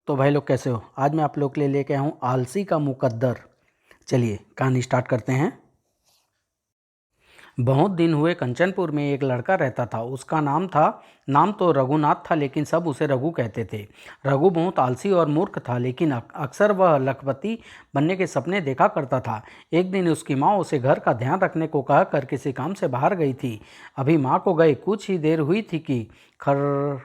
तो भाई लोग कैसे हो। आज मैं आप लोग के लिए लेके आया हूँ आलसी का मुकद्दर। चलिए कहानी स्टार्ट करते हैं। बहुत दिन हुए कंचनपुर में एक लड़का रहता था। उसका नाम तो रघुनाथ था, लेकिन सब उसे रघु कहते थे। रघु बहुत आलसी और मूर्ख था, लेकिन अक्सर वह लखपति बनने के सपने देखा करता था। एक दिन उसकी माँ उसे घर का ध्यान रखने को कहकर किसी काम से बाहर गई थी। अभी माँ को गए कुछ ही देर हुई थी कि खर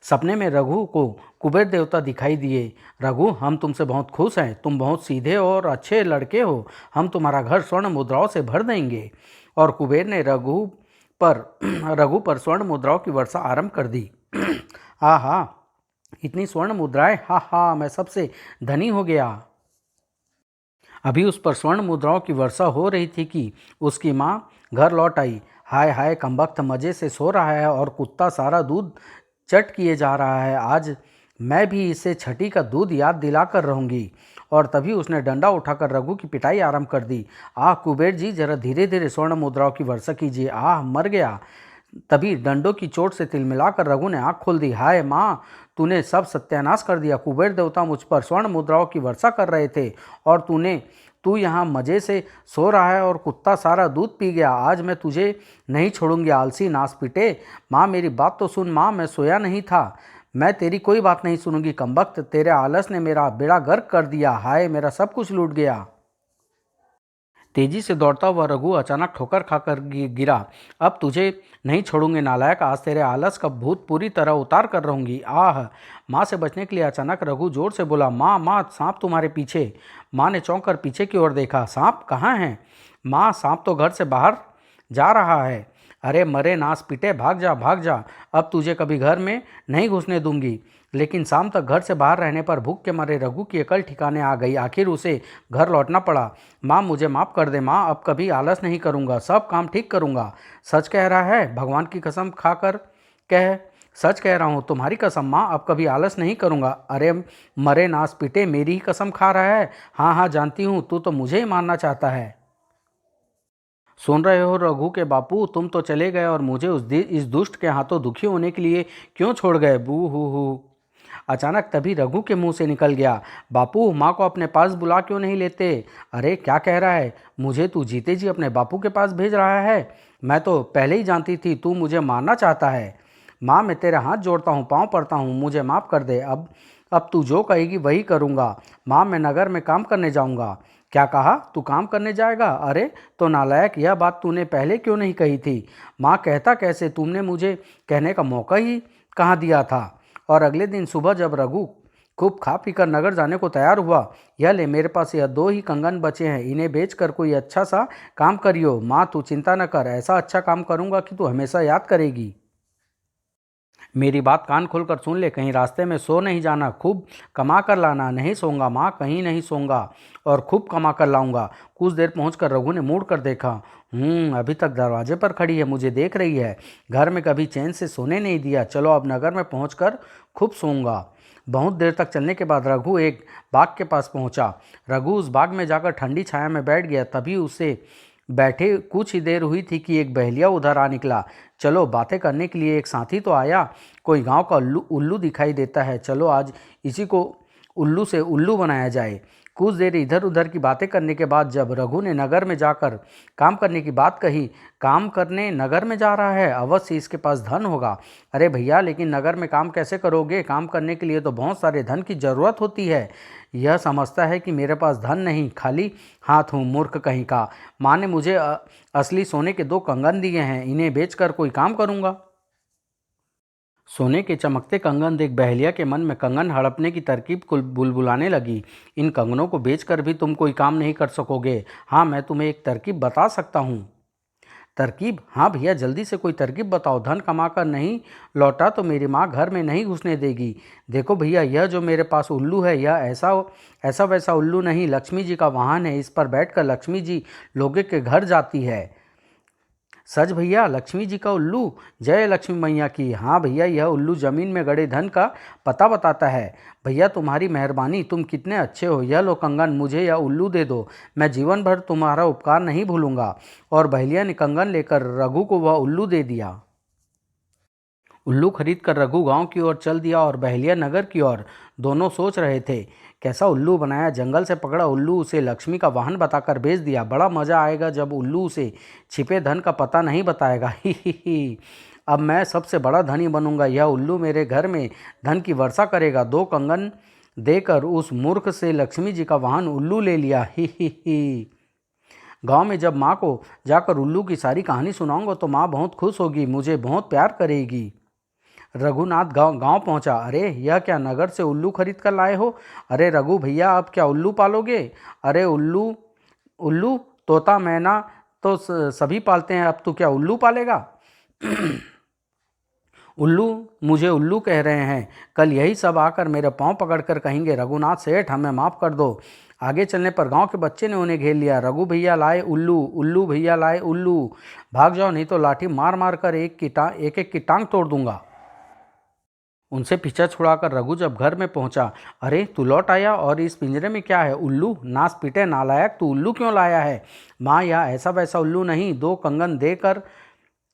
सपने में रघु को कुबेर देवता दिखाई दिए। रघु, हम तुमसे बहुत खुश हैं। तुम बहुत सीधे और अच्छे लड़के हो। हम तुम्हारा घर स्वर्ण मुद्राओं से भर देंगे। और कुबेर ने पर रघु पर स्वर्ण मुद्राओं की वर्षा आरंभ कर दी। आहा, इतनी स्वर्ण मुद्राएं! हा हा, मैं सबसे धनी हो गया। अभी उस पर स्वर्ण मुद्राओं की वर्षा हो रही थी कि उसकी माँ घर लौट आई। हाय हाय, कमबख्त मज़े से सो रहा है और कुत्ता सारा दूध चट किए जा रहा है। आज मैं भी इसे छठी का दूध याद दिलाकर रहूंगी। और तभी उसने डंडा उठाकर रघु की पिटाई आरंभ कर दी। आह कुबेर जी, जरा धीरे धीरे स्वर्ण मुद्राओं की वर्षा कीजिए। आह, मर गया। तभी डंडों की चोट से तिलमिलाकर रघु ने आंख खोल दी। हाय माँ, तूने सब सत्यानाश कर दिया। कुबेर देवता मुझ पर स्वर्ण मुद्राओं की वर्षा कर रहे थे और तू यहाँ मज़े से सो रहा है और कुत्ता सारा दूध पी गया। आज मैं तुझे नहीं छोड़ूंगी, आलसी नासपीटे। माँ, मेरी बात तो सुन। माँ, मैं सोया नहीं था। मैं तेरी कोई बात नहीं सुनूंगी। कमबख्त, तेरे आलस ने मेरा बेड़ा गर्क कर दिया। हाय, मेरा सब कुछ लूट गया। तेजी से दौड़ता हुआ रघु अचानक ठोकर खाकर गिरा। अब तुझे नहीं छोड़ूंगे नालायक। आज तेरे आलस का भूत पूरी तरह उतार कर रहूंगी। आह! माँ से बचने के लिए अचानक रघु जोर से बोला, माँ माँ, सांप तुम्हारे पीछे। माँ ने चौंक कर पीछे की ओर देखा। सांप कहाँ है? माँ, सांप तो घर से बाहर जा रहा है। अरे मरे नास पीटे, भाग जा भाग जा। अब तुझे कभी घर में नहीं घुसने दूंगी। लेकिन शाम तक घर से बाहर रहने पर भूख के मारे रघु की अकल ठिकाने आ गई। आखिर उसे घर लौटना पड़ा। माँ, मुझे माफ़ कर दे माँ, अब कभी आलस नहीं करूँगा, सब काम ठीक करूँगा। सच कह रहा है? भगवान की कसम खाकर कह। सच कह रहा हूँ, तुम्हारी कसम माँ, अब कभी आलस नहीं करूँगा। अरे मरे नास पीटे, मेरी ही कसम खा रहा है। हाँ हाँ, जानती हूँ, तू तो मुझे ही मारना चाहता है। सुन रहे हो रघु के बापू, तुम तो चले गए और मुझे इस दुष्ट के हाथों दुखी होने के लिए क्यों छोड़ गए? बू हु। अचानक तभी रघु के मुंह से निकल गया, बापू, माँ को अपने पास बुला क्यों नहीं लेते? अरे क्या कह रहा है? मुझे तू जीते जी अपने बापू के पास भेज रहा है? मैं तो पहले ही जानती थी तू मुझे मारना चाहता है। माँ, मैं तेरे हाथ जोड़ता हूँ, पाँव पड़ता हूँ, मुझे माफ़ कर दे। अब तू जो कहेगी वही करूँगा। माँ, मैं नगर में काम करने जाऊँगा। क्या कहा? तू काम करने जाएगा? अरे तो नालायक, यह बात तूने पहले क्यों नहीं कही थी? माँ, कहता कैसे? तुमने मुझे कहने का मौका ही कहाँ दिया था? और अगले दिन सुबह जब रघु खूब खा पी कर नगर जाने को तैयार हुआ, यह ले, मेरे पास यह दो ही कंगन बचे हैं, इन्हें बेचकर कोई अच्छा सा काम करियो। माँ, तू चिंता न कर, ऐसा अच्छा काम करूँगा कि तू हमेशा याद करेगी। मेरी बात कान खोलकर सुन ले, कहीं रास्ते में सो नहीं जाना। खूब कमा कर लाना। नहीं सोऊंगा माँ, कहीं नहीं सोऊंगा और खूब कमा कर लाऊंगा। कुछ देर पहुंचकर रघु ने मुड़ कर देखा। अभी तक दरवाजे पर खड़ी है, मुझे देख रही है। घर में कभी चैन से सोने नहीं दिया। चलो अब नगर में पहुंचकर खूब सोऊंगा। बहुत देर तक चलने के बाद रघु एक बाग के पास पहुंचा। रघु उस बाग में जाकर ठंडी छाया में बैठ गया। तभी उसे बैठे कुछ ही देर हुई थी कि एक बहेलिया उधर आ निकला। चलो बातें करने के लिए एक साथी तो आया। कोई गांव का उल्लू उल्लू दिखाई देता है, चलो आज इसी को उल्लू से उल्लू बनाया जाए। कुछ देर इधर उधर की बातें करने के बाद जब रघु ने नगर में जाकर काम करने की बात कही, काम करने नगर में जा रहा है? अवश्य इसके पास धन होगा। अरे भैया, लेकिन नगर में काम कैसे करोगे? काम करने के लिए तो बहुत सारे धन की ज़रूरत होती है। यह समझता है कि मेरे पास धन नहीं, खाली हाथ हूँ, मूर्ख कहीं का। माँ ने मुझे असली सोने के दो कंगन दिए हैं, इन्हें बेचकर कोई काम करूँगा। सोने के चमकते कंगन देख बहेलिया के मन में कंगन हड़पने की तरकीब बुलबुलाने लगी। इन कंगनों को बेचकर भी तुम कोई काम नहीं कर सकोगे। हाँ, मैं तुम्हें एक तरकीब बता सकता हूँ। तरकीब? हाँ भैया, जल्दी से कोई तरकीब बताओ। धन कमा कर नहीं लौटा तो मेरी माँ घर में नहीं घुसने देगी। देखो भैया, यह जो मेरे पास उल्लू है, यह ऐसा ऐसा वैसा उल्लू नहीं, लक्ष्मी जी का वाहन है। इस पर बैठकर लक्ष्मी जी लोगों के घर जाती है। सच भैया? लक्ष्मी जी का उल्लू? जय लक्ष्मी मैया की। हाँ भैया, यह उल्लू जमीन में गड़े धन का पता बताता है। भैया तुम्हारी मेहरबानी, तुम कितने अच्छे हो। यह लो कंगन, मुझे यह उल्लू दे दो, मैं जीवन भर तुम्हारा उपकार नहीं भूलूंगा। और बहेलिया ने कंगन लेकर रघु को वह उल्लू दे दिया। उल्लू खरीद कर रघु गांव की ओर चल दिया और बहलिया नगर की ओर। दोनों सोच रहे थे, कैसा उल्लू बनाया। जंगल से पकड़ा उल्लू उसे लक्ष्मी का वाहन बताकर भेज दिया। बड़ा मजा आएगा जब उल्लू उसे छिपे धन का पता नहीं बताएगा। ही। अब मैं सबसे बड़ा धनी बनूंगा। यह उल्लू मेरे घर में धन की वर्षा करेगा। 2 कंगन देकर उस मूर्ख से लक्ष्मी जी का वाहन उल्लू ले लिया। ही। गांव में जब माँ को जाकर उल्लू की सारी कहानी सुनाऊंगा तो माँ बहुत खुश होगी, मुझे बहुत प्यार करेगी। रघुनाथ गांव पहुंचा। अरे यह क्या, नगर से उल्लू खरीद कर लाए हो? अरे रघु भैया, अब क्या उल्लू पालोगे? अरे उल्लू उल्लू तोता मैना तो सभी पालते हैं, अब तू क्या उल्लू पालेगा? उल्लू मुझे उल्लू कह रहे हैं। कल यही सब आकर मेरे पांव पकड़कर कहेंगे, रघुनाथ सेठ हमें माफ़ कर दो। आगे चलने पर गांव के बच्चे ने उन्हें घेर लिया। रघु भैया लाए उल्लू, उल्लू भैया लाए उल्लू। भाग जाओ नहीं तो लाठी मार मार कर एक एक की टांग तोड़ दूंगा। उनसे पीछा छुड़ाकर रघु जब घर में पहुंचा, अरे तू लौट आया, और इस पिंजरे में क्या है? उल्लू? नास पीटे नालायक, तू उल्लू क्यों लाया है? माँ, यह ऐसा वैसा उल्लू नहीं, 2 कंगन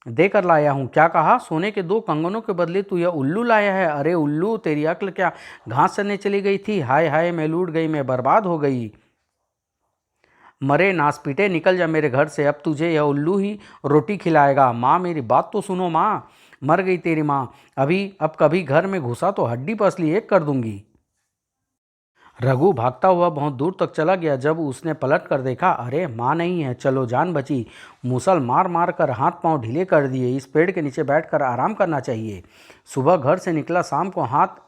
देकर लाया हूँ। क्या कहा? सोने के 2 कंगनों के बदले तू यह उल्लू लाया है? अरे उल्लू, तेरी अक्ल क्या घास चरने चली गई थी? हाय हाय, मैं लूट गई, मैं बर्बाद हो गई। मरे नास पीटे, निकल जा मेरे घर से, अब तुझे यह उल्लू ही रोटी खिलाएगा। माँ मेरी बात तो सुनो माँ, मर गई तेरी माँ। अब कभी घर में घुसा तो हड्डी पसली एक कर दूंगी। रघु भागता हुआ बहुत दूर तक चला गया। जब उसने पलट कर देखा, अरे माँ नहीं है। चलो जान बची। मूसल मार मार कर हाथ पांव ढीले कर दिए। इस पेड़ के नीचे बैठकर आराम करना चाहिए। सुबह घर से निकला, शाम को हाथ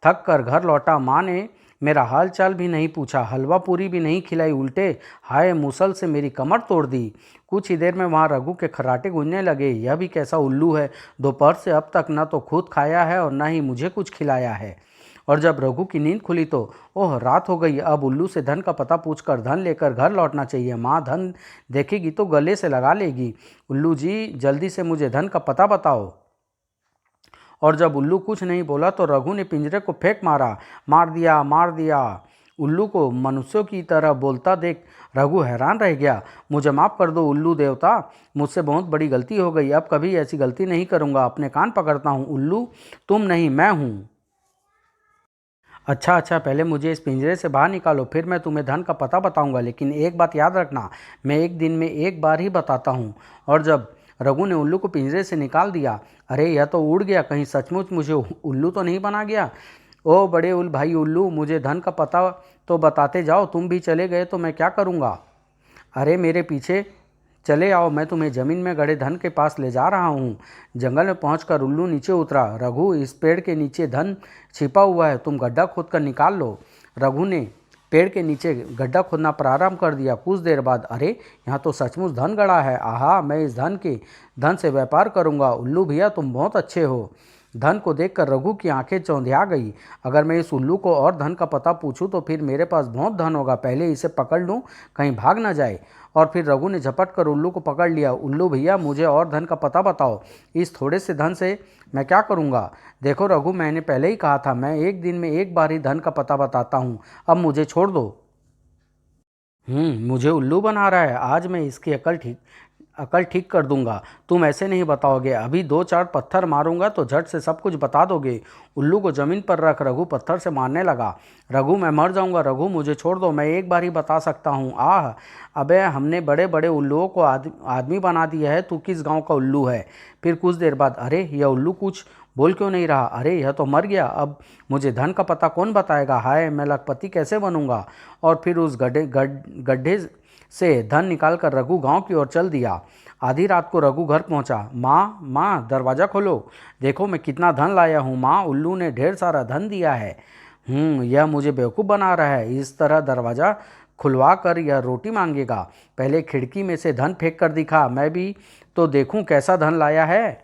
थक कर घर लौटा। माँ ने मेरा हाल चाल भी नहीं पूछा, हलवा पूरी भी नहीं खिलाई, उल्टे हाय मूसल से मेरी कमर तोड़ दी। कुछ ही देर में वहाँ रघु के खर्राटे गूंजने लगे। यह भी कैसा उल्लू है, दोपहर से अब तक न तो खुद खाया है और न ही मुझे कुछ खिलाया है। और जब रघु की नींद खुली तो ओह रात हो गई। अब उल्लू से धन का पता पूछकर धन लेकर घर लौटना चाहिए। माँ धन देखेगी तो गले से लगा लेगी। उल्लू जी जल्दी से मुझे धन का पता बताओ। और जब उल्लू कुछ नहीं बोला तो रघु ने पिंजरे को फेंक मारा। मार दिया, मार दिया। उल्लू को मनुष्यों की तरह बोलता देख रघु हैरान रह गया। मुझे माफ़ कर दो उल्लू देवता, मुझसे बहुत बड़ी गलती हो गई। अब कभी ऐसी गलती नहीं करूँगा। अपने कान पकड़ता हूँ। उल्लू तुम नहीं, मैं हूँ। अच्छा अच्छा, पहले मुझे इस पिंजरे से बाहर निकालो, फिर मैं तुम्हें धन का पता बताऊंगा। लेकिन एक बात याद रखना, मैं एक दिन में एक बार ही बताता हूँ। और जब रघु ने उल्लू को पिंजरे से निकाल दिया, अरे यह तो उड़ गया, कहीं सचमुच मुझे उल्लू तो नहीं बना गया? ओ बड़े भाई उल्लू, मुझे धन का पता तो बताते जाओ। तुम भी चले गए तो मैं क्या करूँगा? अरे मेरे पीछे चले आओ, मैं तुम्हें जमीन में गड़े धन के पास ले जा रहा हूँ। जंगल में पहुंचकर उल्लू नीचे उतरा। रघु, इस पेड़ के नीचे धन छिपा हुआ है, तुम गड्ढा खोद कर निकाल लो। रघु ने पेड़ के नीचे गड्ढा खोदना प्रारंभ कर दिया। कुछ देर बाद, अरे यहाँ तो सचमुच धन गड़ा है। आहा, मैं इस धन से व्यापार करूँगा। उल्लू भैया तुम बहुत अच्छे हो। धन को देखकर रघु की आंखें चौंधिया गई। अगर मैं इस उल्लू को और धन का पता पूछूं तो फिर मेरे पास बहुत धन होगा। पहले इसे पकड़ लूं, कहीं भाग ना जाए। और फिर रघु ने झपट कर उल्लू को पकड़ लिया। उल्लू भैया मुझे और धन का पता बताओ, इस थोड़े से धन से मैं क्या करूँगा? देखो रघु, मैंने पहले ही कहा था, मैं एक दिन में एक बार ही धन का पता बताता हूँ। अब मुझे छोड़ दो। मुझे उल्लू बना रहा है। आज मैं इसकी अकल ठीक कर दूंगा। तुम ऐसे नहीं बताओगे। अभी 2-4 पत्थर मारूंगा तो झट से सब कुछ बता दोगे। उल्लू को जमीन पर रख रघु पत्थर से मारने लगा। रघु, मैं मर जाऊंगा। रघु मुझे छोड़ दो, मैं एक बार ही बता सकता हूँ। आह, अबे हमने बड़े बड़े उल्लुओं को आदमी बना दिया है। तू किस गाँव का उल्लू है? फिर कुछ देर बाद, अरे यह उल्लू कुछ बोल क्यों नहीं रहा? अरे यह तो मर गया। अब मुझे धन का पता कौन बताएगा? हाय, मैं लखपति कैसे बनूंगा? और फिर उस गड्ढे से धन निकालकर रघु गांव की ओर चल दिया। आधी रात को रघु घर पहुंचा। माँ माँ, दरवाज़ा खोलो, देखो मैं कितना धन लाया हूँ। माँ, उल्लू ने ढेर सारा धन दिया है। यह मुझे बेवकूफ़ बना रहा है। इस तरह दरवाज़ा खुलवा कर यह रोटी मांगेगा। पहले खिड़की में से धन फेंक कर दिखा, मैं भी तो देखूं कैसा धन लाया है।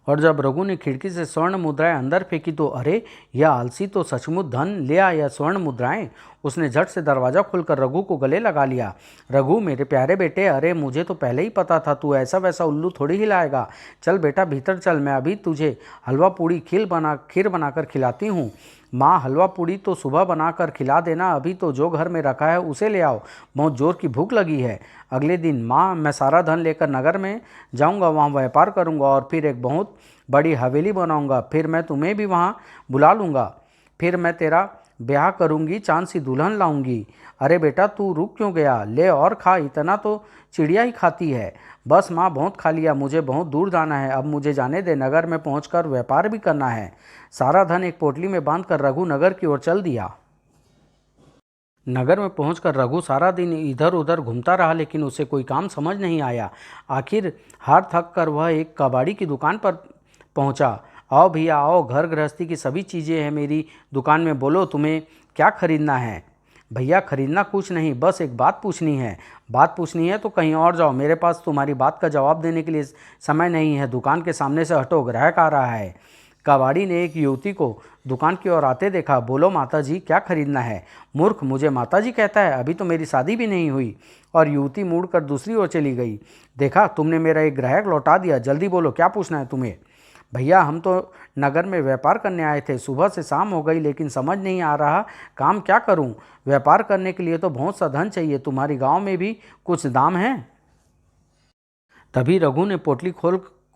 और जब रघु ने खिड़की से स्वर्ण मुद्राएं अंदर फेंकी तो अरे, यह आलसी तो सचमुच धन ले आया, स्वर्ण मुद्राएं। उसने झट से दरवाज़ा खोलकर रघु को गले लगा लिया। रघु मेरे प्यारे बेटे, अरे मुझे तो पहले ही पता था तू ऐसा वैसा उल्लू थोड़ी ही लाएगा। चल बेटा भीतर चल, मैं अभी तुझे हलवा पूड़ी खीर बनाकर खिलाती हूँ। माँ हलवा पूड़ी तो सुबह बनाकर खिला देना, अभी तो जो घर में रखा है उसे ले आओ, बहुत जोर की भूख लगी है। अगले दिन, माँ मैं सारा धन लेकर नगर में जाऊंगा, वहाँ व्यापार करूंगा और फिर एक बहुत बड़ी हवेली बनाऊंगा, फिर मैं तुम्हें भी वहाँ बुला लूँगा, फिर मैं तेरा ब्याह करूंगी, चांद सी दुल्हन लाऊंगी। अरे बेटा तू रुक क्यों गया, ले और खा, इतना तो चिड़िया ही खाती है। बस माँ बहुत खा लिया, मुझे बहुत दूर जाना है, अब मुझे जाने दे, नगर में पहुंचकर व्यापार भी करना है। सारा धन एक पोटली में बांधकर रघु नगर की ओर चल दिया। नगर में पहुंचकर रघु सारा दिन इधर उधर घूमता रहा, लेकिन उसे कोई काम समझ नहीं आया। आखिर हार थक कर वह एक कबाड़ी की दुकान पर पहुंचा। आओ भैया आओ, घर गृहस्थी की सभी चीज़ें हैं मेरी दुकान में, बोलो तुम्हें क्या खरीदना है। भैया खरीदना कुछ नहीं, बस एक बात पूछनी है। बात पूछनी है तो कहीं और जाओ, मेरे पास तुम्हारी बात का जवाब देने के लिए समय नहीं है, दुकान के सामने से हटो, ग्राहक आ रहा है। कबाड़ी ने एक युवती को दुकान की ओर आते देखा। बोलो माता जी क्या खरीदना है। मूर्ख, मुझे माता जी कहता है, अभी तो मेरी शादी भी नहीं हुई। और युवती मुड़कर दूसरी ओर चली गई। देखा, तुमने मेरा एक ग्राहक लौटा दिया, जल्दी बोलो क्या पूछना है तुम्हें। भैया हम तो नगर में व्यापार करने आए थे, सुबह से शाम हो गई, लेकिन समझ नहीं आ रहा काम क्या करूं। व्यापार करने के लिए तो बहुत सा धन चाहिए, तुम्हारी गांव में भी कुछ दाम है। तभी रघु ने पोटली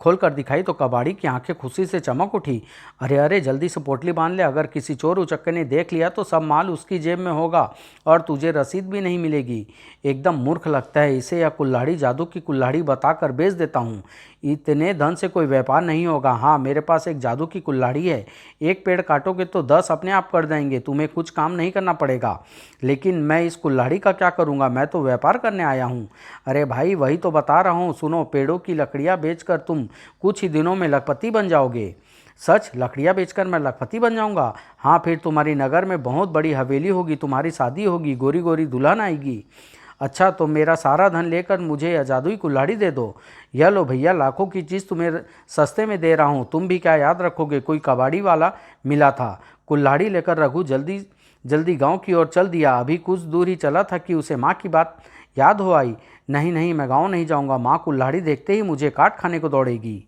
खोल कर दिखाई तो कबाड़ी की आंखें खुशी से चमक उठी। अरे अरे, जल्दी से पोटली बांध ले, अगर किसी चोर उचक्के ने देख लिया तो सब माल उसकी जेब में होगा और तुझे रसीद भी नहीं मिलेगी। एकदम मूर्ख लगता है इसे, यह कुल्हाड़ी जादू की कुल्हाड़ी बताकर बेच देता हूँ। इतने धन से कोई व्यापार नहीं होगा। हाँ, मेरे पास एक जादू की कुल्हाड़ी है, एक पेड़ काटोगे तो 10 अपने आप कर देंगे, तुम्हें कुछ काम नहीं करना पड़ेगा। लेकिन मैं इस कुल्हाड़ी का क्या करूँगा, मैं तो व्यापार करने आया हूँ। अरे भाई वही तो बता रहा हूँ, सुनो, पेड़ों की लकड़ियाँ बेचकर तुम कुछ ही दिनों में लखपति बन जाओगे। सच, लकड़ियाँ बेचकर मैं लखपति बन जाऊंगा? हाँ, फिर तुम्हारी नगर में बहुत बड़ी हवेली होगी, तुम्हारी शादी होगी, गोरी गोरी दुल्हन आएगी। अच्छा, तो मेरा सारा धन लेकर मुझे यह जादुई कुल्हाड़ी दे दो। यह लो भैया, लाखों की चीज़ तुम्हें सस्ते में दे रहा हूँ, तुम भी क्या याद रखोगे, कोई कबाड़ी वाला मिला था। कुल्हाड़ी लेकर रघु जल्दी जल्दी गांव की ओर चल दिया। अभी कुछ दूर ही चला था कि उसे माँ की बात याद हो आई। नहीं नहीं, मैं गांव नहीं जाऊंगा, माँ कुल्हाड़ी देखते ही मुझे काट खाने को दौड़ेगी।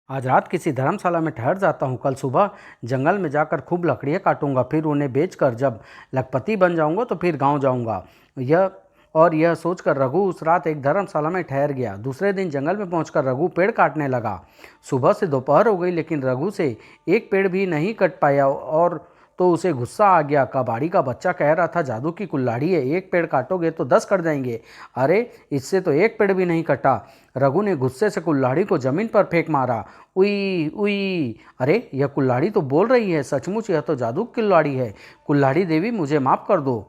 आज रात किसी धर्मशाला में ठहर जाता हूँ, कल सुबह जंगल में जाकर खूब लकड़ियाँ काटूंगा, फिर उन्हें बेचकर जब लखपति बन जाऊंगा तो फिर गांव जाऊंगा। यह सोचकर रघु उस रात एक धर्मशाला में ठहर गया। दूसरे दिन जंगल में पहुंचकर रघु पेड़ काटने लगा। सुबह से दोपहर हो गई, लेकिन रघु से एक पेड़ भी नहीं कट पाया और तो उसे गुस्सा आ गया। कबाड़ी का बच्चा कह रहा था, जादू की कुल्हाड़ी है, एक पेड़ काटोगे तो 10 कट जाएंगे। अरे, इससे तो एक पेड़ भी नहीं कटा। रघु ने गुस्से से कुल्हाड़ी को जमीन पर फेंक मारा। उई उई, अरे यह कुल्हाड़ी तो बोल रही है, सचमुच यह तो जादू की कुल्हाड़ी है। कुल्हाड़ी देवी मुझे माफ़ कर दो।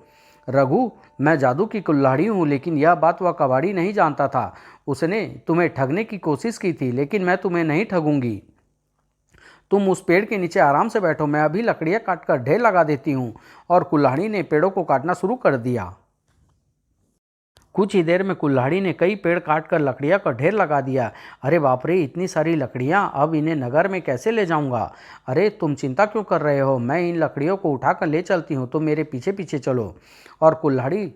रघु, मैं जादू की कुल्हाड़ी हूँ, लेकिन यह बात वह कबाड़ी नहीं जानता था। उसने तुम्हें ठगने की कोशिश की थी, लेकिन मैं तुम्हें नहीं ठगूंगी। तुम उस पेड़ के नीचे आराम से बैठो, मैं अभी लकड़ियाँ काटकर ढेर लगा देती हूँ। और कुल्हाड़ी ने पेड़ों को काटना शुरू कर दिया। कुछ ही देर में कुल्हाड़ी ने कई पेड़ काटकर लकड़ियाँ का ढेर लगा दिया। अरे बाप रे, इतनी सारी लकड़ियाँ, अब इन्हें नगर में कैसे ले जाऊँगा। अरे तुम चिंता क्यों कर रहे हो, मैं इन लकड़ियों को उठाकर ले चलती हूँ, तुम मेरे पीछे पीछे चलो। और कुल्हाड़ी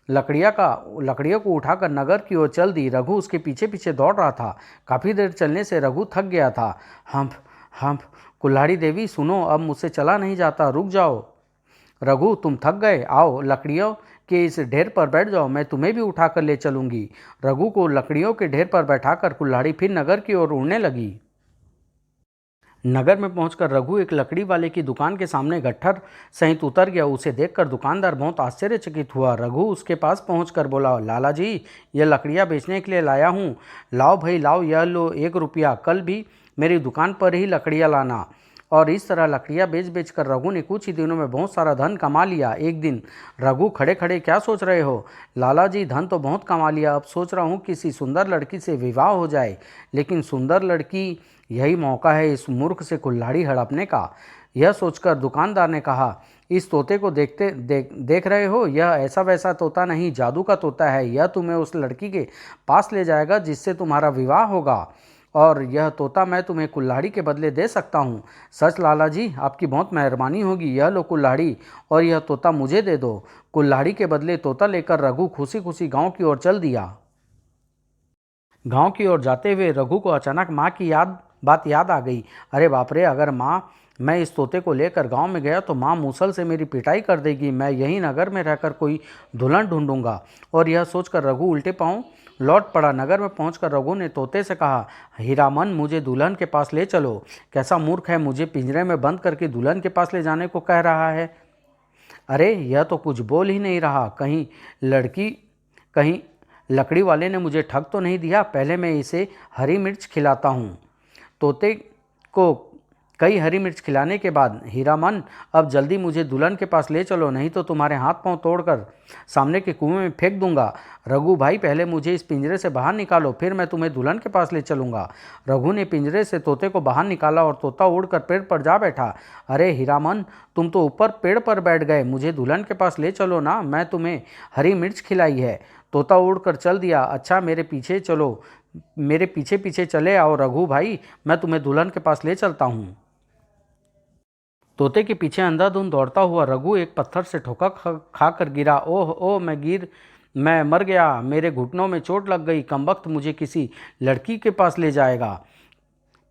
लकड़ियों को उठाकर नगर की ओर चल दी। रघु उसके पीछे पीछे दौड़ रहा था। काफ़ी देर चलने से रघु थक गया था। हम हम कुल्हाड़ी देवी सुनो, अब मुझसे चला नहीं जाता, रुक जाओ। रघु तुम थक गए, आओ लकड़ियों के इस ढेर पर बैठ जाओ, मैं तुम्हें भी उठाकर ले चलूंगी। रघु को लकड़ियों के ढेर पर बैठाकर कुल्हाड़ी फिर नगर की ओर उड़ने लगी। नगर में पहुंचकर रघु एक लकड़ी वाले की दुकान के सामने गट्ठर सहित उतर गया। उसे देखकर दुकानदार बहुत आश्चर्यचकित हुआ। रघु उसके पास पहुंचकर बोला, लाला जी, यह लकड़ियां बेचने के लिए लाया हूं। लाओ भाई लाओ, यह लो 1 रुपया, कल भी मेरी दुकान पर ही लकड़ियां लाना। और इस तरह लकड़ियां बेच बेच कर रघु ने कुछ ही दिनों में बहुत सारा धन कमा लिया। एक दिन, रघु खड़े खड़े क्या सोच रहे हो? लाला जी, धन तो बहुत कमा लिया, अब सोच रहा हूँ किसी सुंदर लड़की से विवाह हो जाए। लेकिन सुंदर लड़की, यही मौका है इस मूर्ख से कुल्हाड़ी हड़पने का। यह सोचकर दुकानदार ने कहा, इस तोते को देख रहे हो, यह ऐसा वैसा तोता नहीं, जादू का तोता है। यह तुम्हें उस लड़की के पास ले जाएगा जिससे तुम्हारा विवाह होगा, और यह तोता मैं तुम्हें कुल्हाड़ी के बदले दे सकता हूँ। सच लाला जी, आपकी बहुत मेहरबानी होगी, यह लो कुल्हाड़ी और यह तोता मुझे दे दो। कुल्हाड़ी के बदले तोता लेकर रघु खुशी खुशी गांव की ओर चल दिया। गांव की ओर जाते हुए रघु को अचानक माँ की बात याद आ गई। अरे बाप रे, अगर माँ मैं इस तोते को लेकर गांव में गया तो माँ मूसल से मेरी पिटाई कर देगी। मैं यहीं नगर में रहकर कोई दुल्हन ढूंढूंगा। और यह सोचकर रघु उल्टे पांव लौट पड़ा। नगर में पहुंचकर रघु ने तोते से कहा, हीरामन, मुझे दुल्हन के पास ले चलो। कैसा मूर्ख है, मुझे पिंजरे में बंद करके दुल्हन के पास ले जाने को कह रहा है। अरे यह तो कुछ बोल ही नहीं रहा। कहीं लकड़ी वाले ने मुझे ठग तो नहीं दिया। पहले मैं इसे हरी मिर्च खिलाता हूँ। तोते को कई हरी मिर्च खिलाने के बाद, हीरामन, अब जल्दी मुझे दुल्हन के पास ले चलो, नहीं तो तुम्हारे हाथ पांव तोड़कर सामने के कुएं में फेंक दूंगा। रघु भाई, पहले मुझे इस पिंजरे से बाहर निकालो, फिर मैं तुम्हें दुल्हन के पास ले चलूंगा। रघु ने पिंजरे से तोते को बाहर निकाला और तोता उड़कर पेड़ पर जा बैठा। अरे हीरामन, तुम तो ऊपर पेड़ पर बैठ गए, मुझे दुल्हन के पास ले चलो ना, मैं तुम्हें हरी मिर्च खिलाई है। तोता उड़कर चल दिया। अच्छा, मेरे पीछे चलो, मेरे पीछे पीछे चले आओ रघु भाई, मैं तुम्हें दुल्हन के पास ले चलता हूँ। तोते के पीछे अंधाधुंध दौड़ता हुआ रघु एक पत्थर से ठोकर खाकर गिरा। ओह ओह, मैं मर गया, मेरे घुटनों में चोट लग गई। कमबख्त मुझे किसी लड़की के पास ले जाएगा।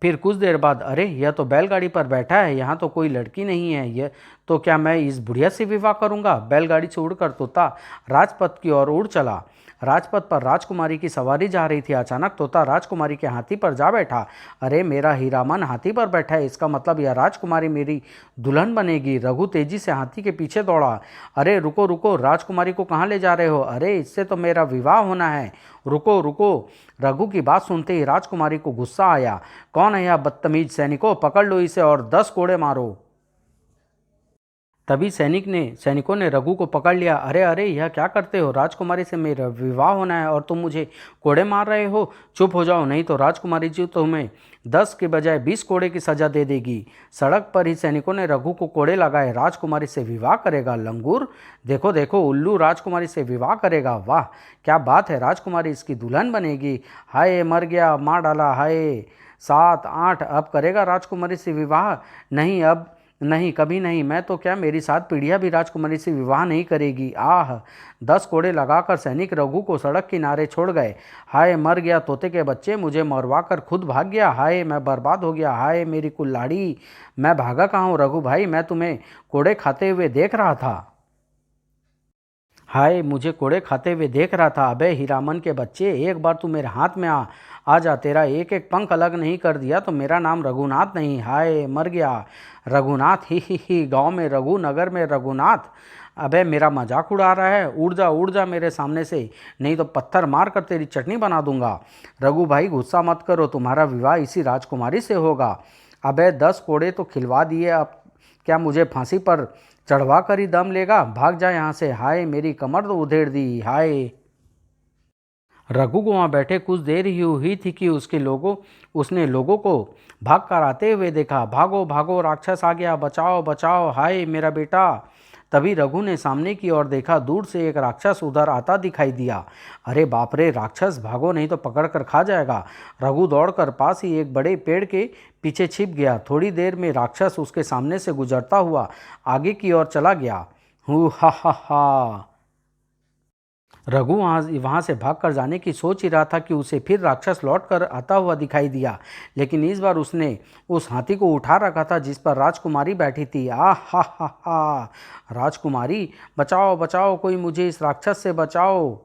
फिर कुछ देर बाद, अरे यह तो बैलगाड़ी पर बैठा है, यहाँ तो कोई लड़की नहीं है। यह तो क्या मैं इस बुढ़िया से विवाह करूँगा। बैलगाड़ी से उड़कर तोता राजपथ की ओर उड़ चला। राजपथ पर राजकुमारी की सवारी जा रही थी। अचानक तोता राजकुमारी के हाथी पर जा बैठा। अरे मेरा हीरामन हाथी पर बैठा है, इसका मतलब यह राजकुमारी मेरी दुल्हन बनेगी। रघु तेजी से हाथी के पीछे दौड़ा। अरे रुको रुको, राजकुमारी को कहाँ ले जा रहे हो। अरे इससे तो मेरा विवाह होना है, रुको रुको। रघु की बात सुनते ही राजकुमारी को गुस्सा आया। कौन है यह बदतमीज, सैनिकों पकड़ लो इसे और 10 कोड़े मारो। तभी सैनिकों ने रघु को पकड़ लिया। अरे अरे, यह क्या करते हो, राजकुमारी से मेरा विवाह होना है और तुम मुझे कोड़े मार रहे हो। चुप हो जाओ, नहीं तो राजकुमारी जी तुम्हें 10 के बजाय 20 कोड़े की सजा दे देगी। सड़क पर ही सैनिकों ने रघु को कोड़े लगाए। राजकुमारी से विवाह करेगा, लंगूर, देखो देखो, उल्लू राजकुमारी से विवाह करेगा। वाह क्या बात है, राजकुमारी इसकी दुल्हन बनेगी। हाय मर गया, मार डाला, हाय। 7 8, अब करेगा राजकुमारी से विवाह। नहीं, अब नहीं, कभी नहीं। मैं तो क्या, मेरी 7 पीढ़ियां भी राजकुमारी से विवाह नहीं करेगी। आह। 10 कोड़े लगाकर सैनिक रघु को सड़क किनारे छोड़ गए। हाय मर गया, तोते के बच्चे, मुझे मरवा कर खुद भाग गया। हाय मैं बर्बाद हो गया, हाय मेरी कुल्हाड़ी, मैं भागा कहाँ हूँ। रघु भाई, मैं तुम्हें कोड़े खाते हुए देख रहा था। हाय मुझे कोड़े खाते हुए देख रहा था। अबे हीरामन के बच्चे, एक बार तू मेरे हाथ में आ जा। तेरा एक एक पंख अलग नहीं कर दिया तो मेरा नाम रघुनाथ नहीं। हाय मर गया, रघुनाथ, ही गांव में रघु, नगर में रघुनाथ। अबे मेरा मजाक उड़ा रहा है, उड़ जा मेरे सामने से, नहीं तो पत्थर मार कर तेरी चटनी बना दूंगा। रघु भाई गुस्सा मत करो, तुम्हारा विवाह इसी राजकुमारी से होगा। अबे 10 कोड़े तो खिलवा दिए, अब क्या मुझे फांसी पर चढ़वा कर ही दम लेगा। भाग जा यहाँ से। हाय मेरी कमर तो उधेड़ दी, हाय। रघु को वहाँ बैठे कुछ देर ही हुई थी कि उसने लोगों को भाग कर आते हुए देखा। भागो भागो, राक्षस आ गया, बचाओ बचाओ, हाय मेरा बेटा। तभी रघु ने सामने की ओर देखा, दूर से एक राक्षस उधर आता दिखाई दिया। अरे बाप रे, राक्षस, भागो नहीं तो पकड़ कर खा जाएगा। रघु दौड़कर पास ही एक बड़े पेड़ के पीछे छिप गया। थोड़ी देर में राक्षस उसके सामने से गुजरता हुआ आगे की ओर चला गया। हु हा हा हा। रघु वहाँ से भागकर जाने की सोच ही रहा था कि उसे फिर राक्षस लौट कर आता हुआ दिखाई दिया। लेकिन इस बार उसने उस हाथी को उठा रखा था जिस पर राजकुमारी बैठी थी। आ हा हा हा। राजकुमारी, बचाओ बचाओ, कोई मुझे इस राक्षस से बचाओ।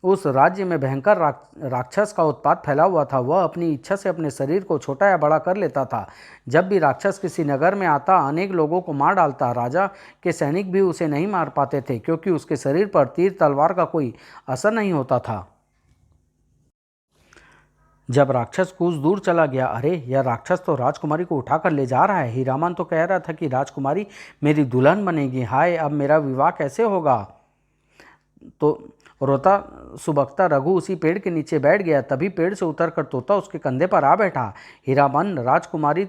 उस राज्य में भयंकर राक्षस का उत्पात फैला हुआ था। वह अपनी इच्छा से अपने शरीर को छोटा या बड़ा कर लेता था। जब भी राक्षस किसी नगर में आता, अनेक लोगों को मार डालता। राजा के सैनिक भी उसे नहीं मार पाते थे क्योंकि उसके शरीर पर तीर तलवार का कोई असर नहीं होता था। जब राक्षस कुछ दूर चला गया, अरे यह राक्षस तो राजकुमारी को उठाकर ले जा रहा है। हीरामन तो कह रहा था कि राजकुमारी मेरी दुल्हन बनेगी। हाय अब मेरा विवाह कैसे होगा। तो रोता सुबकता रघु उसी पेड़ के नीचे बैठ गया। तभी पेड़ से उतरकर तोता उसके कंधे पर आ बैठा। हीरामन, राजकुमारी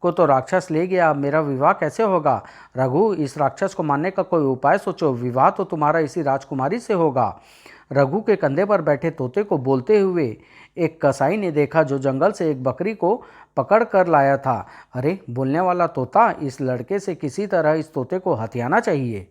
को तो राक्षस ले गया, अब मेरा विवाह कैसे होगा। रघु, इस राक्षस को मारने का कोई उपाय सोचो, विवाह तो तुम्हारा इसी राजकुमारी से होगा। रघु के कंधे पर बैठे तोते को बोलते हुए एक कसाई ने देखा जो जंगल से एक बकरी को पकड़ कर लाया था। अरे बोलने वाला तोता, इस लड़के से किसी तरह इस तोते को हथियाना चाहिए।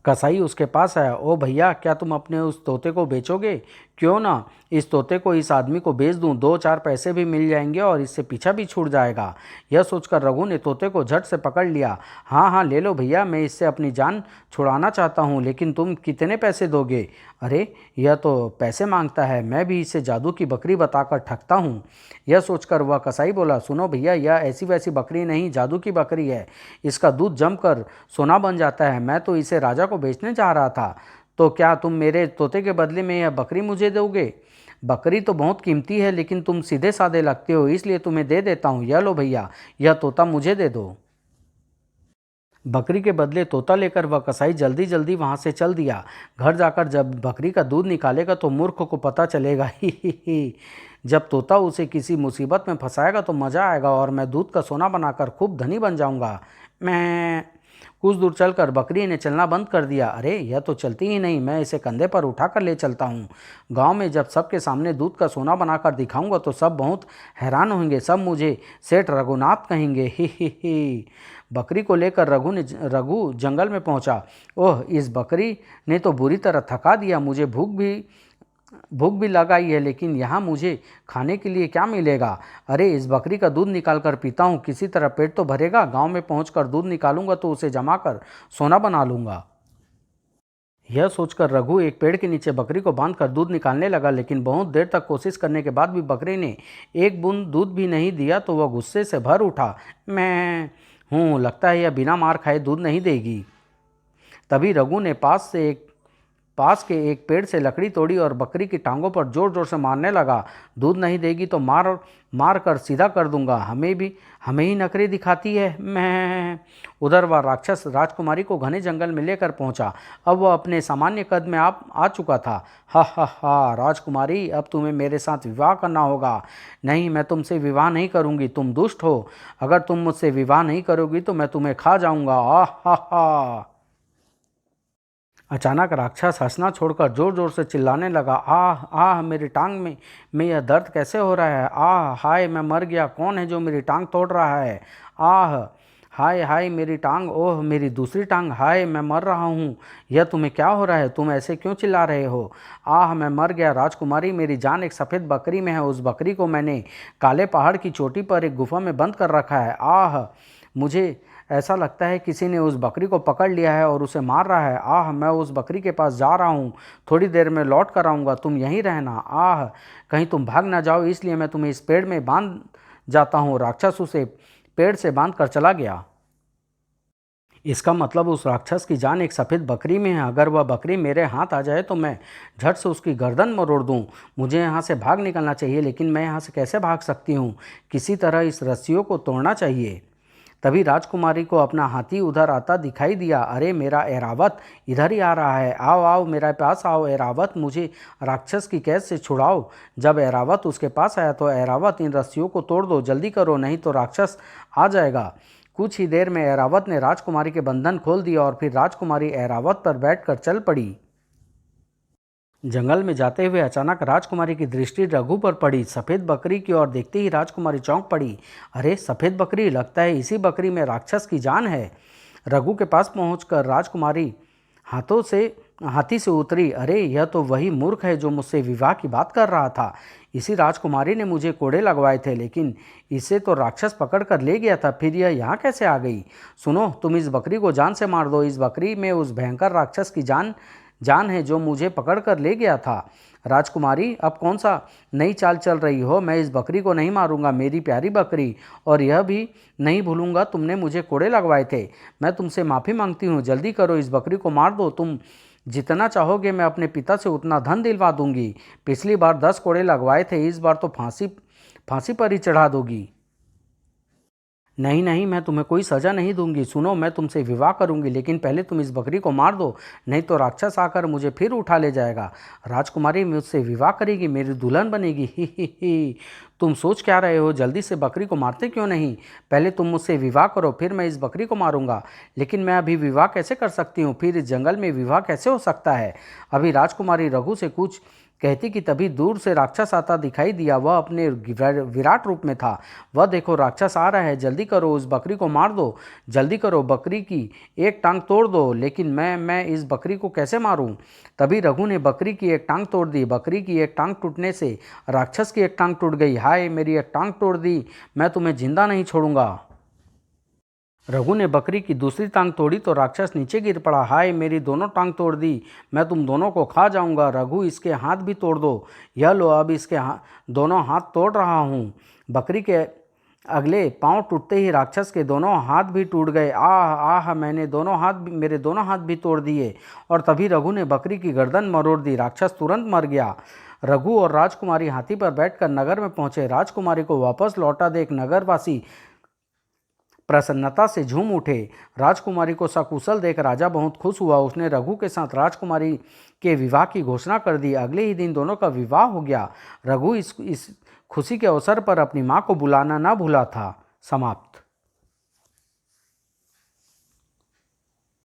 कसाई उसके पास आया। ओ भैया, क्या तुम अपने उस तोते को बेचोगे? क्यों ना, इस तोते को इस आदमी को बेच दूं, 2-4 पैसे भी मिल जाएंगे और इससे पीछा भी छूट जाएगा। यह सोचकर रघु ने तोते को झट से पकड़ लिया। हाँ हाँ, ले लो भैया, मैं इससे अपनी जान छुड़ाना चाहता हूँ, लेकिन तुम कितने पैसे दोगे? अरे, यह तो पैसे मांगता है, मैं भी इसे जादू की बकरी बताकर ठगता हूँ। यह सोचकर वह कसाई बोला, सुनो भैया, यह ऐसी वैसी बकरी नहीं, जादू की बकरी है। इसका दूध जमकर सोना बन जाता है। मैं तो इसे राजा को बेचने जा रहा था, तो क्या तुम मेरे तोते के बदले में यह बकरी मुझे दोगे? बकरी तो बहुत कीमती है, लेकिन तुम सीधे साधे लगते हो, इसलिए तुम्हें दे देता हूँ। यह लो भैया, यह तोता मुझे दे दो। बकरी के बदले तोता लेकर वह कसाई जल्दी जल्दी वहां से चल दिया। घर जाकर जब बकरी का दूध निकालेगा तो मूर्ख को पता चलेगा। ही। जब तोता उसे किसी मुसीबत में फंसाएगा तो मज़ा आएगा और मैं दूध का सोना बनाकर खूब धनी बन जाऊंगा। मैं कुछ दूर चलकर बकरी ने चलना बंद कर दिया। अरे, यह तो चलती ही नहीं, मैं इसे कंधे पर उठाकर ले चलता हूँ। गांव में जब सबके सामने दूध का सोना बनाकर दिखाऊंगा तो सब बहुत हैरान होंगे, सब मुझे सेठ रघुनाथ कहेंगे। ही। बकरी को लेकर रघु जंगल में पहुंचा। ओह, इस बकरी ने तो बुरी तरह थका दिया। मुझे भूख भी लगाई है, लेकिन यहाँ मुझे खाने के लिए क्या मिलेगा? अरे, इस बकरी का दूध निकाल कर पीता हूँ, किसी तरह पेट तो भरेगा। गांव में पहुंचकर दूध निकालूंगा तो उसे जमा कर सोना बना लूंगा। यह सोचकर रघु एक पेड़ के नीचे बकरी को बांधकर दूध निकालने लगा, लेकिन बहुत देर तक कोशिश करने के बाद भी बकरी ने एक बूंद दूध भी नहीं दिया तो वह गुस्से से भर उठा। मैं हूँ, लगता है यह बिना मार खाए दूध नहीं देगी। तभी रघु ने पास के एक पेड़ से लकड़ी तोड़ी और बकरी की टांगों पर जोर जोर से मारने लगा। दूध नहीं देगी तो मार कर सीधा कर दूंगा। हमें ही नखरे दिखाती है। मैं उधर वह राक्षस राजकुमारी को घने जंगल में लेकर पहुंचा। अब वह अपने सामान्य कद में आ चुका था। हा हा हा, राजकुमारी, अब तुम्हें मेरे साथ विवाह करना होगा। नहीं, मैं तुमसे विवाह नहीं करूंगी, तुम दुष्ट हो। अगर तुम मुझसे विवाह नहीं करोगी तो मैं तुम्हें खा जाऊंगा। आह हा हा। अचानक राक्षस हंसना छोड़कर जोर जोर से चिल्लाने लगा। आह आह, मेरी टांग में यह दर्द कैसे हो रहा है? आह हाय, मैं मर गया। कौन है जो मेरी टांग तोड़ रहा है? आह हाय हाय, मेरी टांग, ओह मेरी दूसरी टांग, हाय मैं मर रहा हूँ। यह तुम्हें क्या हो रहा है? तुम ऐसे क्यों चिल्ला रहे हो? आह, मैं मर गया। राजकुमारी, मेरी जान एक सफ़ेद बकरी में है। उस बकरी को मैंने काले पहाड़ की चोटी पर एक गुफा में बंद कर रखा है। आह, मुझे ऐसा लगता है किसी ने उस बकरी को पकड़ लिया है और उसे मार रहा है। आह, मैं उस बकरी के पास जा रहा हूँ, थोड़ी देर में लौट कर आऊँगा, तुम यहीं रहना। आह, कहीं तुम भाग ना जाओ, इसलिए मैं तुम्हें इस पेड़ में बांध जाता हूँ। राक्षस उसे पेड़ से बांध कर चला गया। इसका मतलब उस राक्षस की जान एक सफ़ेद बकरी में है। अगर वह बकरी मेरे हाथ आ जाए तो मैं झट से उसकी गर्दन मरोड़ दूं। मुझे यहाँ से भाग निकलना चाहिए, लेकिन मैं यहाँ से कैसे भाग सकती हूँ? किसी तरह इस रस्सियों को तोड़ना चाहिए। तभी राजकुमारी को अपना हाथी उधर आता दिखाई दिया। अरे, मेरा ऐरावत इधर ही आ रहा है। आओ आओ, मेरे पास आओ ऐरावत, मुझे राक्षस की कैद से छुड़ाओ। जब ऐरावत उसके पास आया तो ऐरावत, इन रस्सियों को तोड़ दो, जल्दी करो, नहीं तो राक्षस आ जाएगा। कुछ ही देर में ऐरावत ने राजकुमारी के बंधन खोल दिया और फिर राजकुमारी ऐरावत पर बैठकर चल पड़ी। जंगल में जाते हुए अचानक राजकुमारी की दृष्टि रघु पर पड़ी। सफ़ेद बकरी की ओर देखते ही राजकुमारी चौंक पड़ी। अरे, सफ़ेद बकरी, लगता है इसी बकरी में राक्षस की जान है। रघु के पास पहुंचकर राजकुमारी हाथी से उतरी। अरे, यह तो वही मूर्ख है जो मुझसे विवाह की बात कर रहा था। इसी राजकुमारी ने मुझे कोड़े लगवाए थे, लेकिन इसे तो राक्षस पकड़ कर ले गया था, फिर यह यहाँ कैसे आ गई? सुनो, तुम इस बकरी को जान से मार दो। इस बकरी में उस भयंकर राक्षस की जान है जो मुझे पकड़ कर ले गया था। राजकुमारी, अब कौन सा नई चाल चल रही हो? मैं इस बकरी को नहीं मारूंगा, मेरी प्यारी बकरी, और यह भी नहीं भूलूंगा तुमने मुझे कोड़े लगवाए थे। मैं तुमसे माफ़ी मांगती हूँ, जल्दी करो, इस बकरी को मार दो। तुम जितना चाहोगे मैं अपने पिता से उतना धन दिलवा दूंगी। पिछली बार 10 कोड़े लगवाए थे, इस बार तो फांसी पर ही चढ़ा दोगी। नहीं नहीं, मैं तुम्हें कोई सज़ा नहीं दूंगी। सुनो, मैं तुमसे विवाह करूंगी, लेकिन पहले तुम इस बकरी को मार दो, नहीं तो राक्षस आकर मुझे फिर उठा ले जाएगा। राजकुमारी मुझसे विवाह करेगी, मेरी दुल्हन बनेगी। ही। तुम सोच क्या रहे हो? जल्दी से बकरी को मारते क्यों नहीं? पहले तुम मुझसे विवाह करो, फिर मैं इस बकरी को मारूंगा। लेकिन मैं अभी विवाह कैसे कर सकती हूँ? फिर इस जंगल में विवाह कैसे हो सकता है? अभी राजकुमारी रघु से कुछ कहती कि तभी दूर से राक्षस आता दिखाई दिया। वह अपने विराट रूप में था। वह देखो राक्षस आ रहा है, जल्दी करो उस बकरी को मार दो, जल्दी करो बकरी की एक टांग तोड़ दो। लेकिन मैं इस बकरी को कैसे मारूं? तभी रघु ने बकरी की एक टांग तोड़ दी। बकरी की एक टांग टूटने से राक्षस की एक टांग टूट गई। हाय, मेरी एक टांग तोड़ दी, मैं तुम्हें जिंदा नहीं छोड़ूंगा। रघु ने बकरी की दूसरी टांग तोड़ी तो राक्षस नीचे गिर पड़ा। हाय, मेरी दोनों टांग तोड़ दी, मैं तुम दोनों को खा जाऊंगा। रघु, इसके हाथ भी तोड़ दो। यह लो, अब इसके दोनों हाथ तोड़ रहा हूँ। बकरी के अगले पांव टूटते ही राक्षस के दोनों हाथ भी टूट गए। आह आह, मेरे दोनों हाथ भी तोड़ दिए। और तभी रघु ने बकरी की गर्दन मरोड़ दी। राक्षस तुरंत मर गया। रघु और राजकुमारी हाथी पर बैठकर नगर में पहुंचे। राजकुमारी को वापस लौटा देख नगरवासी प्रसन्नता से झूम उठे। राजकुमारी को सकुशल देख राजा बहुत खुश हुआ। उसने रघु के साथ राजकुमारी के विवाह की घोषणा कर दी। अगले ही दिन दोनों का विवाह हो गया। रघु इस खुशी के अवसर पर अपनी माँ को बुलाना न भूला था। समाप्त।